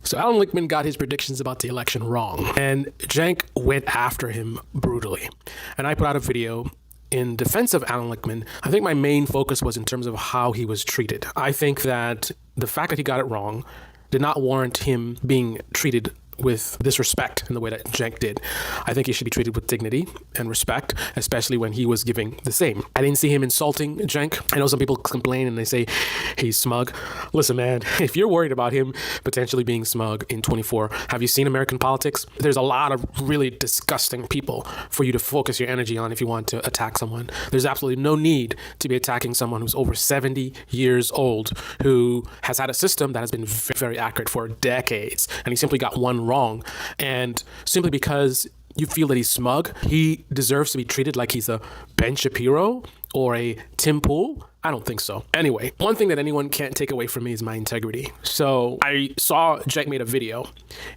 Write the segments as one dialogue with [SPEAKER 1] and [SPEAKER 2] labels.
[SPEAKER 1] So Allan Lichtman got his predictions about the election wrong, and Cenk went after him brutally. And I put out a video in defense of Allan Lichtman. I think my main focus was in terms of how he was treated. I think that the fact that he got it wrong did not warrant him being treated with disrespect in the way that Cenk did. I think he should be treated with dignity and respect, especially when he was giving the same. I didn't see him insulting Cenk. I know some people complain and they say he's smug. Listen, man, if you're worried about him potentially being smug in 24, have you seen American politics? There's a lot of really disgusting people for you to focus your energy on if you want to attack someone. There's absolutely no need to be attacking someone who's over 70 years old, who has had a system that has been very accurate for decades, and he simply got one wrong. And simply because you feel that he's smug, he deserves to be treated like he's a Ben Shapiro or a Tim Pool? I don't think so. Anyway, one thing that anyone can't take away from me is my integrity. So I saw Cenk made a video,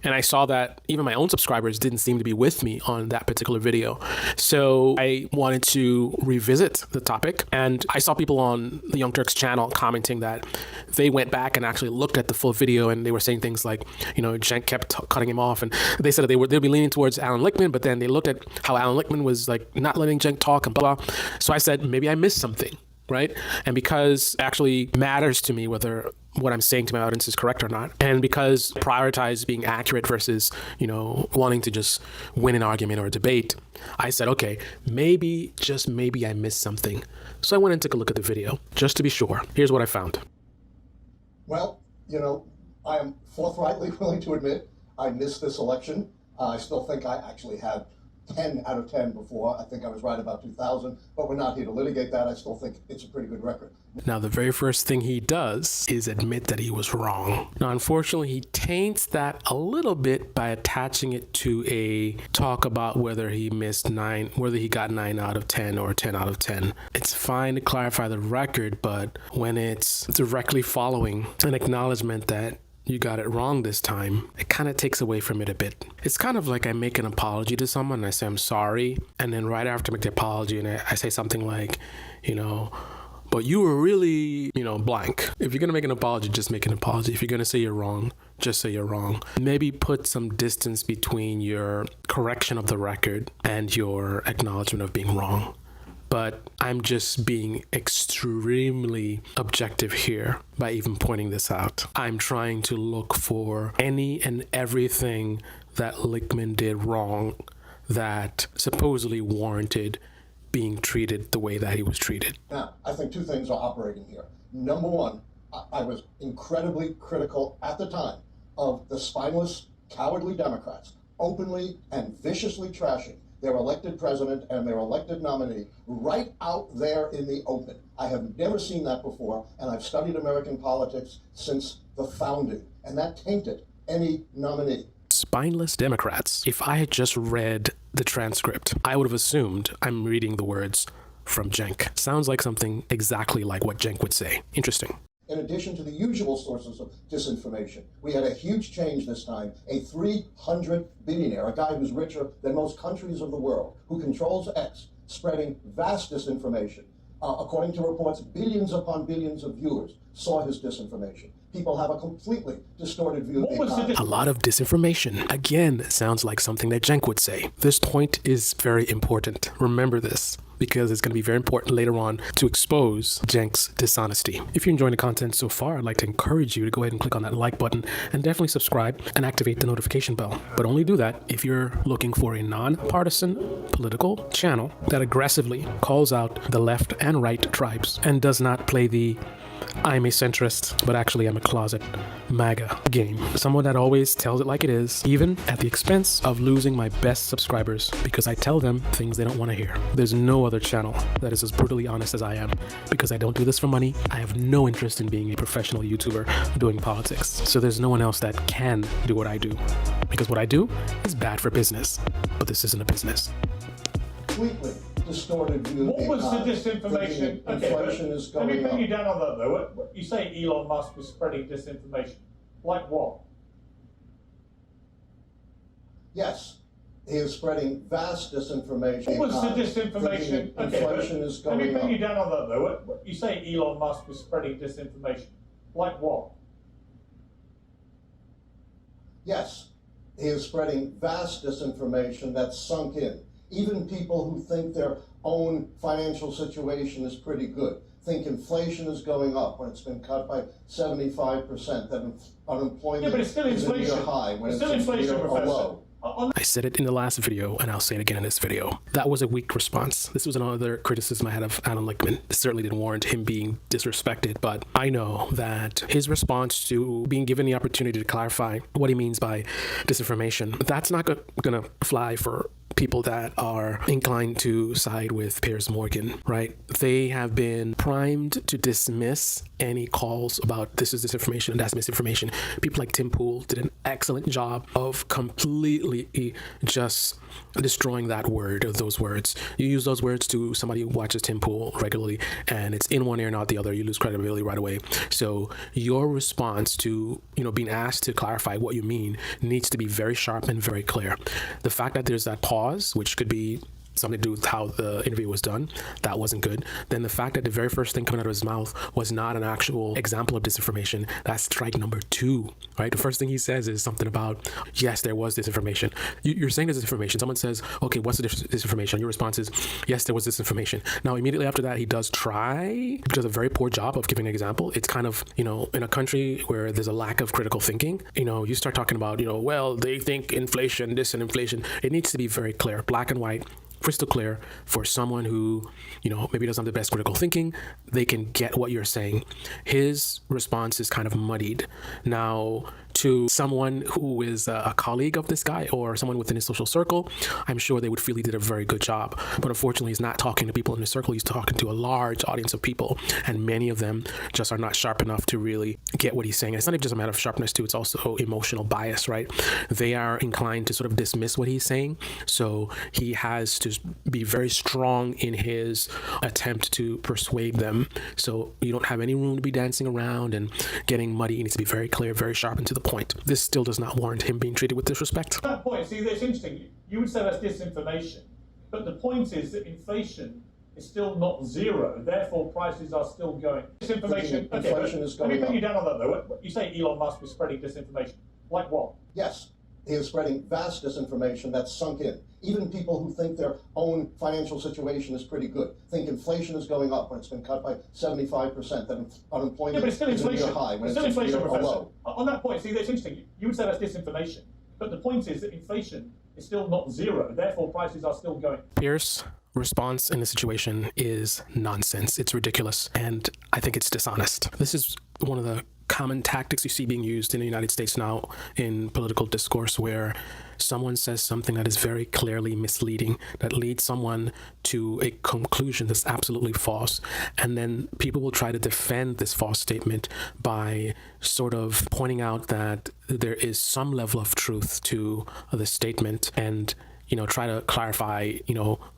[SPEAKER 1] and I saw that even my own subscribers didn't seem to be with me on that particular video. So I wanted to revisit the topic, and I saw people on the Young Turks channel commenting that they went back and actually looked at the full video, and they were saying things like, you know, Cenk kept cutting him off, and they said that they'd be leaning towards Allan Lichtman, but then they looked at how Allan Lichtman was like not letting Cenk talk and blah, blah. So I said, maybe I missed something. Right? And because it actually matters to me whether what I'm saying to my audience is correct or not, and because I prioritize being accurate versus, you know, wanting to just win an argument or a debate, I said, okay, maybe, just maybe I missed something. So I went and took a look at the video just to be sure. Here's what I found.
[SPEAKER 2] Well, you know, I am forthrightly willing to admit I missed this election. I still think I actually had 10 out of 10 before. I think I was right about 2000, but we're not here to litigate that. I still think it's a pretty good record.
[SPEAKER 1] Now, the very first thing he does is admit that he was wrong. Now, unfortunately, he taints that a little bit by attaching it to a talk about whether he whether he got 9 out of 10 or 10 out of 10. It's fine to clarify the record, but when it's directly following an acknowledgement that you got it wrong this time, it kind of takes away from it a bit. It's kind of like I make an apology to someone and I say, I'm sorry. And then right after I make the apology and I say something like, you know, but you were really, you know, blank. If you're going to make an apology, just make an apology. If you're going to say you're wrong, just say you're wrong. Maybe put some distance between your correction of the record and your acknowledgement of being wrong. But I'm just being extremely objective here by even pointing this out. I'm trying to look for any and everything that Lichtman did wrong that supposedly warranted being treated the way that he was treated.
[SPEAKER 2] Now, I think two things are operating here. Number one, I was incredibly critical at the time of the spineless, cowardly Democrats openly and viciously trashing their elected president and their elected nominee right out there in the open. I have never seen that before, and I've studied American politics since the founding, and that tainted any nominee.
[SPEAKER 1] Spineless Democrats. If I had just read the transcript, I would have assumed I'm reading the words from Cenk. Sounds like something exactly like what Cenk would say. Interesting.
[SPEAKER 2] In addition to the usual sources of disinformation, we had a huge change this time. A 300 billionaire, a guy who's richer than most countries of the world, who controls X, spreading vast disinformation. According to reports, billions upon billions of viewers saw his disinformation. People have a completely distorted view of the economy.
[SPEAKER 1] A lot of disinformation. Again, it sounds like something that Cenk would say. This point is very important. Remember this, because it's going to be very important later on to expose Cenk's dishonesty. If you're enjoying the content so far, I'd like to encourage you to go ahead and click on that like button and definitely subscribe and activate the notification bell. But only do that if you're looking for a non-partisan political channel that aggressively calls out the left and right tribes and does not play the I'm a centrist, but actually I'm a closet MAGA game. Someone that always tells it like it is, even at the expense of losing my best subscribers because I tell them things they don't want to hear. There's no other channel that is as brutally honest as I am, because I don't do this for money. I have no interest in being a professional YouTuber doing politics. So there's no one else that can do what I do, because what I do is bad for business, but this isn't a business.
[SPEAKER 2] Completely distorted view.
[SPEAKER 3] What was the disinformation?
[SPEAKER 2] Inflation is going up.
[SPEAKER 3] Let me pin you down on that though. You say Elon Musk was spreading disinformation. Like what?
[SPEAKER 2] Yes, he is spreading vast disinformation.
[SPEAKER 3] What was the disinformation?
[SPEAKER 2] Inflation is going up.
[SPEAKER 3] Let me pin you down on that though. You say Elon Musk was spreading disinformation. Like what?
[SPEAKER 2] Yes, he is spreading vast disinformation that's sunk in. Even people who think their own financial situation is pretty good think inflation is going up when it's been cut by 75%, that unemployment
[SPEAKER 3] but it's still
[SPEAKER 2] is a
[SPEAKER 3] inflation.
[SPEAKER 2] near high when
[SPEAKER 3] It's
[SPEAKER 2] it's
[SPEAKER 3] still
[SPEAKER 2] a
[SPEAKER 3] inflation,
[SPEAKER 2] near a
[SPEAKER 3] Professor.
[SPEAKER 2] low.
[SPEAKER 1] I said it in the last video, and I'll say it again in this video. That was a weak response. This was another criticism I had of Allan Lichtman. It certainly didn't warrant him being disrespected, but I know that his response to being given the opportunity to clarify what he means by disinformation, that's not gonna fly for people that are inclined to side with Piers Morgan, right? They have been primed to dismiss any calls about this is disinformation and that's misinformation. People like Tim Pool did an excellent job of completely just destroying that word or those words. You use those words to somebody who watches Tim Pool regularly and it's in one ear, not the other. You lose credibility right away. So your response to, being asked to clarify what you mean needs to be very sharp and very clear. The fact that there's that pause, which could be something to do with how the interview was done, that wasn't good. Then the fact that the very first thing coming out of his mouth was not an actual example of disinformation, that's strike number 2, right? The first thing he says is something about, yes, there was disinformation. You're saying there's disinformation. Someone says, okay, what's the disinformation? Your response is, yes, there was disinformation. Now, immediately after that, he does try, does a very poor job of giving an example. It's kind of, in a country where there's a lack of critical thinking, you start talking about, well, they think inflation, this and inflation. It needs to be very clear, black and white, crystal clear for someone who, maybe doesn't have the best critical thinking. They can get what you're saying. His response is kind of muddied. Now, to someone who is a colleague of this guy or someone within his social circle, I'm sure they would feel he did a very good job. But unfortunately, he's not talking to people in his circle. He's talking to a large audience of people, and many of them just are not sharp enough to really get what he's saying. And it's not even just a matter of sharpness too, it's also emotional bias, right? They are inclined to sort of dismiss what he's saying. So he has to be very strong in his attempt to persuade them. So you don't have any room to be dancing around and getting muddy. He needs to be very clear, very sharp, and to the point. This still does not warrant him being treated with disrespect.
[SPEAKER 3] At that point, see, that's interesting. You would say that's disinformation, but the point is that inflation is still not zero, therefore prices are still going. Disinformation.
[SPEAKER 2] Inflation is going
[SPEAKER 3] Let me put
[SPEAKER 2] up.
[SPEAKER 3] you down on that though. You say Elon Musk was spreading disinformation. Like what?
[SPEAKER 2] Yes, he is spreading vast disinformation that's sunk in. Even people who think their own financial situation is pretty good think inflation is going up when it's been cut by 75%, that unemployment
[SPEAKER 3] But it's still
[SPEAKER 2] is a near
[SPEAKER 3] inflation.
[SPEAKER 2] high when
[SPEAKER 3] It's
[SPEAKER 2] it's
[SPEAKER 3] still
[SPEAKER 2] a
[SPEAKER 3] inflation,
[SPEAKER 2] near a
[SPEAKER 3] Professor.
[SPEAKER 2] low.
[SPEAKER 3] On that point, see, that's interesting. You would say that's disinformation, but the point is that inflation is still not zero, therefore prices are still going.
[SPEAKER 1] Pierce' response in the situation is nonsense. It's ridiculous, and I think it's dishonest. This is one of the common tactics you see being used in the United States now in political discourse, where someone says something that is very clearly misleading, that leads someone to a conclusion that's absolutely false. And then people will try to defend this false statement by sort of pointing out that there is some level of truth to the statement and try to clarify,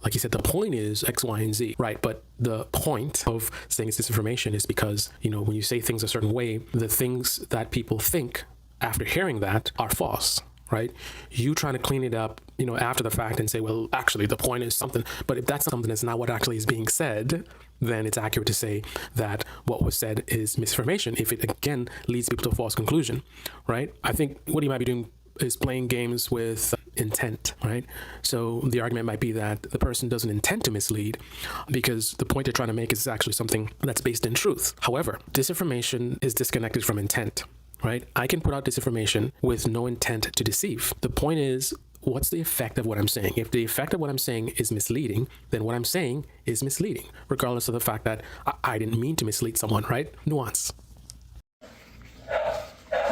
[SPEAKER 1] like you said, the point is X, Y, and Z, right? But the point of saying it's disinformation is because, when you say things a certain way, the things that people think after hearing that are false, right? You trying to clean it up, after the fact and say, well, actually, the point is something. But if that's something that's not what actually is being said, then it's accurate to say that what was said is misinformation if it, again, leads people to a false conclusion, right? I think what he might be doing is playing games with intent, right? So the argument might be that the person doesn't intend to mislead because the point they're trying to make is actually something that's based in truth. However, disinformation is disconnected from intent, right? I can put out disinformation with no intent to deceive. The point is, what's the effect of what I'm saying? If the effect of what I'm saying is misleading, then what I'm saying is misleading, regardless of the fact that I didn't mean to mislead someone, right? Nuance.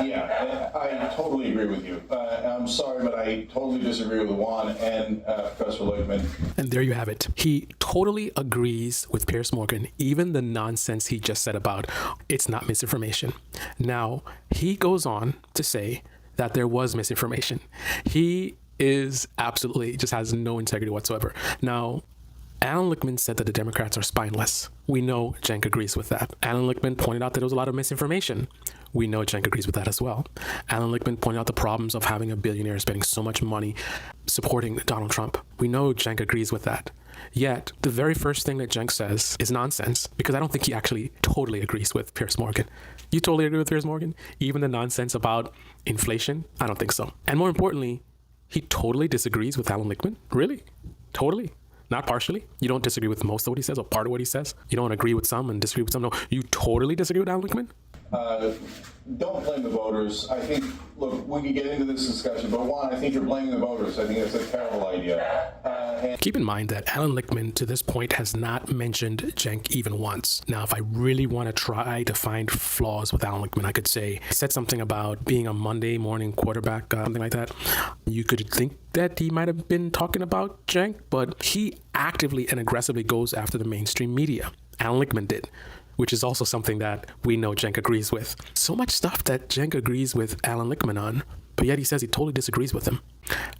[SPEAKER 4] Yeah, I totally agree with you. I'm sorry, but I totally disagree with Juan and Professor Lichtman.
[SPEAKER 1] And there you have it. He totally agrees with Piers Morgan, even the nonsense he just said about it's not misinformation. Now, he goes on to say that there was misinformation. He is absolutely, just has no integrity whatsoever. Now, Allan Lichtman said that the Democrats are spineless. We know Cenk agrees with that. Allan Lichtman pointed out that there was a lot of misinformation. We know Cenk agrees with that as well. Allan Lichtman pointed out the problems of having a billionaire spending so much money supporting Donald Trump. We know Cenk agrees with that. Yet, the very first thing that Cenk says is nonsense, because I don't think he actually totally agrees with Piers Morgan. You totally agree with Piers Morgan? Even the nonsense about inflation? I don't think so. And more importantly, he totally disagrees with Allan Lichtman? Really? Totally? Not partially? You don't disagree with most of what he says or part of what he says? You don't agree with some and disagree with some? No, you totally disagree with Allan Lichtman?
[SPEAKER 4] Don't blame the voters. I think, look, we can get into this discussion, but Juan, I think you're blaming the voters. I think that's a terrible idea.
[SPEAKER 1] Keep in mind that Allan Lichtman, to this point, has not mentioned Cenk even once. Now, if I really want to try to find flaws with Allan Lichtman, I could say he said something about being a Monday morning quarterback, something like that. You could think that he might have been talking about Cenk, but he actively and aggressively goes after the mainstream media. Allan Lichtman did, which is also something that we know Cenk agrees with. So much stuff that Cenk agrees with Allan Lichtman on, but yet he says he totally disagrees with him.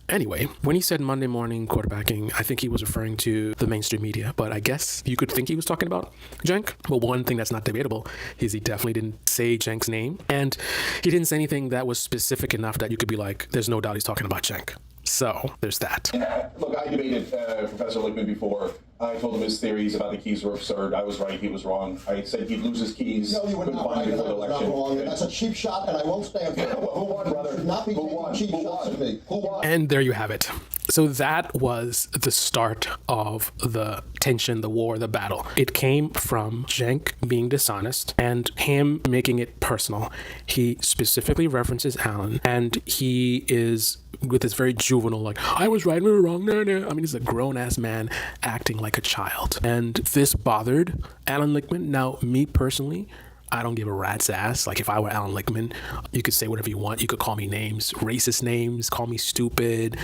[SPEAKER 1] Anyway, when he said Monday morning quarterbacking, I think he was referring to the mainstream media, but I guess you could think he was talking about Cenk. But one thing that's not debatable is he definitely didn't say Cenk's name, and he didn't say anything that was specific enough that you could be like, there's no doubt he's talking about Cenk. So there's that.
[SPEAKER 4] Look, I debated Professor Lichtman before. I told him his theories about the keys were absurd. I was right, he was wrong. I said he'd lose his keys.
[SPEAKER 2] No, you were not right, and I was not wrong. And that's a cheap shot, and I won't stand for it.
[SPEAKER 4] Well, who won, brother?
[SPEAKER 2] You should not be
[SPEAKER 4] Who
[SPEAKER 2] taking
[SPEAKER 4] won?
[SPEAKER 2] cheap
[SPEAKER 4] Who
[SPEAKER 2] shots
[SPEAKER 4] won?
[SPEAKER 2] at me. Who won?
[SPEAKER 1] And there you have it. So that was the start of the tension, the war, the battle. It came from Cenk being dishonest and him making it personal. He specifically references Allan, and he is with this very juvenile, like, I was right, we were wrong, no. I mean, he's a grown-ass man acting like a child. And this bothered Allan Lichtman. Now, me personally, I don't give a rat's ass. Like, if I were Allan Lichtman, you could say whatever you want. You could call me names, racist names, call me stupid.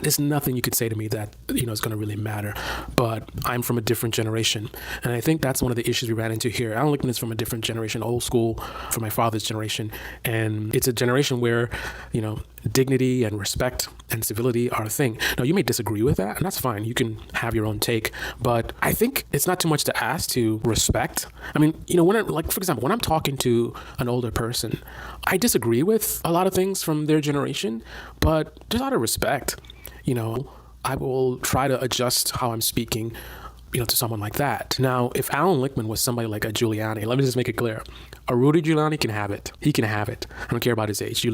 [SPEAKER 1] There's nothing you could say to me that, is going to really matter. But I'm from a different generation. And I think that's one of the issues we ran into here. Allan Lichtman is from a different generation, old school, from my father's generation. And it's a generation where, dignity and respect and civility are a thing. Now, you may disagree with that, and that's fine. You can have your own take. But I think it's not too much to ask to respect. I mean, for example, when I'm talking to an older person, I disagree with a lot of things from their generation, but just out of respect, I will try to adjust how I'm speaking, to someone like that. Now, if Allan Lichtman was somebody like a Giuliani, let me just make it clear. A Rudy Giuliani can have it. He can have it. I don't care about his age. You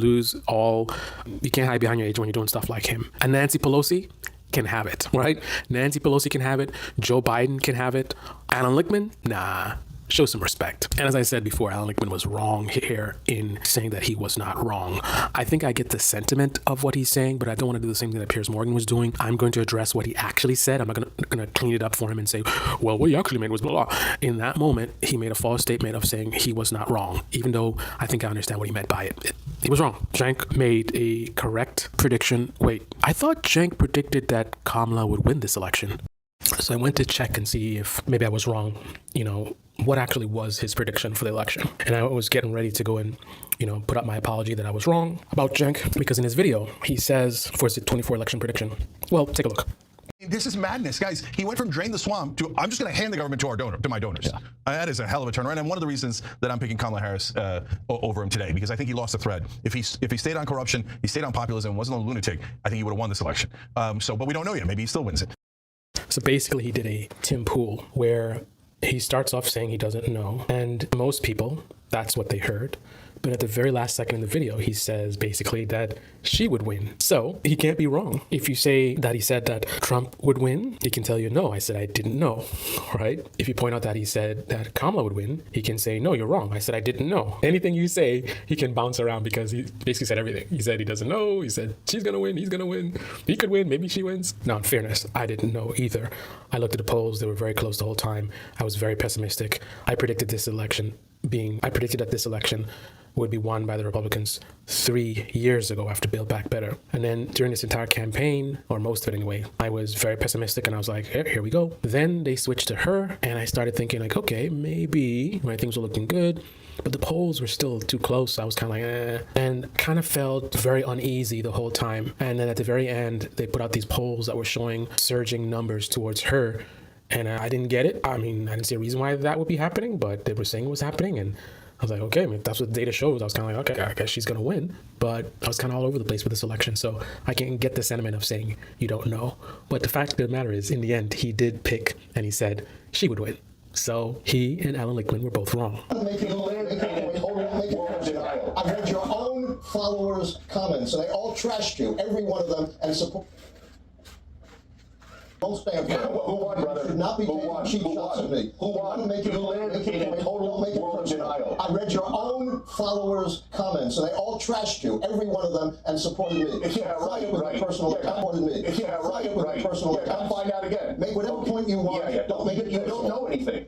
[SPEAKER 1] can't hide behind your age when you're doing stuff like him. And Nancy Pelosi can have it, right? Nancy Pelosi can have it. Joe Biden can have it. Allan Lichtman, nah. Show some respect. And as I said before, Allan Lichtman was wrong here in saying that he was not wrong. I think I get the sentiment of what he's saying, but I don't want to do the same thing that Piers Morgan was doing. I'm going to address what he actually said. I'm not going to clean it up for him and say, well, what he actually made was blah, blah. In that moment, he made a false statement of saying he was not wrong, even though I think I understand what he meant by it. He was wrong. Cenk made a correct prediction. Wait, I thought Cenk predicted that Kamala would win this election. So I went to check and see if maybe I was wrong, what actually was his prediction for the election. And I was getting ready to go and, put up my apology that I was wrong about Cenk, because in his video, he says for his 24 election prediction. Well, take a look.
[SPEAKER 5] This is madness, guys. He went from drain the swamp to I'm just going to hand the government to my donors. Yeah. That is a hell of a turnaround, and one of the reasons that I'm picking Kamala Harris over him today, because I think he lost the thread. If he stayed on corruption, he stayed on populism, wasn't a lunatic, I think he would have won this election. But we don't know yet. Maybe he still wins it.
[SPEAKER 1] So basically, he did a Tim Pool where he starts off saying he doesn't know, and most people, that's what they heard. But at the very last second in the video, he says basically that she would win. So he can't be wrong. If you say that he said that Trump would win, he can tell you, no, I said I didn't know, right? If you point out that he said that Kamala would win, he can say, no, you're wrong. I said I didn't know. Anything you say, he can bounce around because he basically said everything. He said he doesn't know. He said she's going to win. He's going to win. He could win. Maybe she wins. Now, in fairness, I didn't know either. I looked at the polls. They were very close the whole time. I was very pessimistic. I predicted that this election would be won by the Republicans 3 years ago after Build Back Better. And then during this entire campaign, or most of it anyway, I was very pessimistic and I was like, here we go. Then they switched to her and I started thinking like, okay, maybe things were looking good, but the polls were still too close. I was kind of like, and kind of felt very uneasy the whole time. And then at the very end, they put out these polls that were showing surging numbers towards her. And I didn't get it. I mean, I didn't see a reason why that would be happening, but they were saying it was happening. And I was like, okay, I mean, if that's what the data shows. I was kind of like, okay, I guess she's going to win. But I was kind of all over the place with this election. So I can get the sentiment of saying you don't know. But the fact of the matter is, in the end, he did pick and he said she would win. So he and Allan Lichtman were both wrong.
[SPEAKER 2] I read your own followers' comments, and they all trashed you, every one of them, and support. Don't stand for it.
[SPEAKER 4] Who won, brother?
[SPEAKER 2] You should not be
[SPEAKER 4] Who
[SPEAKER 2] taking
[SPEAKER 4] won?
[SPEAKER 2] cheap
[SPEAKER 4] Who
[SPEAKER 2] shots
[SPEAKER 4] won?
[SPEAKER 2] at me.
[SPEAKER 4] Who won? You advocated total moral denial.
[SPEAKER 2] I read your own followers' comments, and they all trashed you, every one of them, and supported me.
[SPEAKER 4] Yeah, right, right.
[SPEAKER 2] Personal
[SPEAKER 4] Yeah,
[SPEAKER 2] supported me.
[SPEAKER 4] Yeah, right, right.
[SPEAKER 2] Personal
[SPEAKER 4] Yeah, come find out again.
[SPEAKER 2] Make whatever point you want.
[SPEAKER 4] Yeah, yeah.
[SPEAKER 2] Don't make it
[SPEAKER 4] You
[SPEAKER 2] personal.
[SPEAKER 4] don't know anything.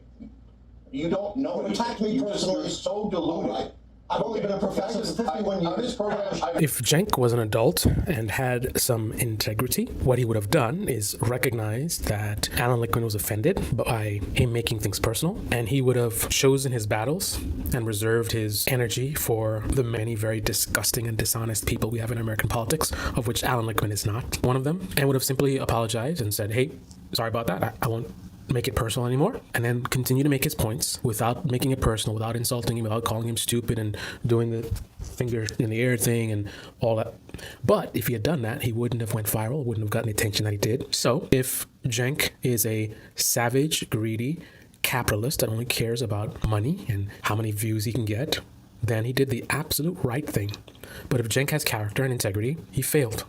[SPEAKER 4] You don't know
[SPEAKER 2] You
[SPEAKER 4] anything.
[SPEAKER 2] attacked me personally.
[SPEAKER 4] You're so deluded.
[SPEAKER 2] All right. I've only been a professor for 51 years.
[SPEAKER 4] This program,
[SPEAKER 1] If Cenk was an adult and had some integrity, what he would have done is recognize that Allan Lichtman was offended by him making things personal, and he would have chosen his battles and reserved his energy for the many very disgusting and dishonest people we have in American politics, of which Allan Lichtman is not one of them, and would have simply apologized and said, hey, sorry about that, I won't make it personal anymore, and then continue to make his points without making it personal, without insulting him, without calling him stupid and doing the finger in the air thing and all that. But if he had done that, he wouldn't have went viral, wouldn't have gotten the attention that he did. So if Cenk is a savage, greedy capitalist that only cares about money and how many views he can get, then he did the absolute right thing. But if Cenk has character and integrity, he failed.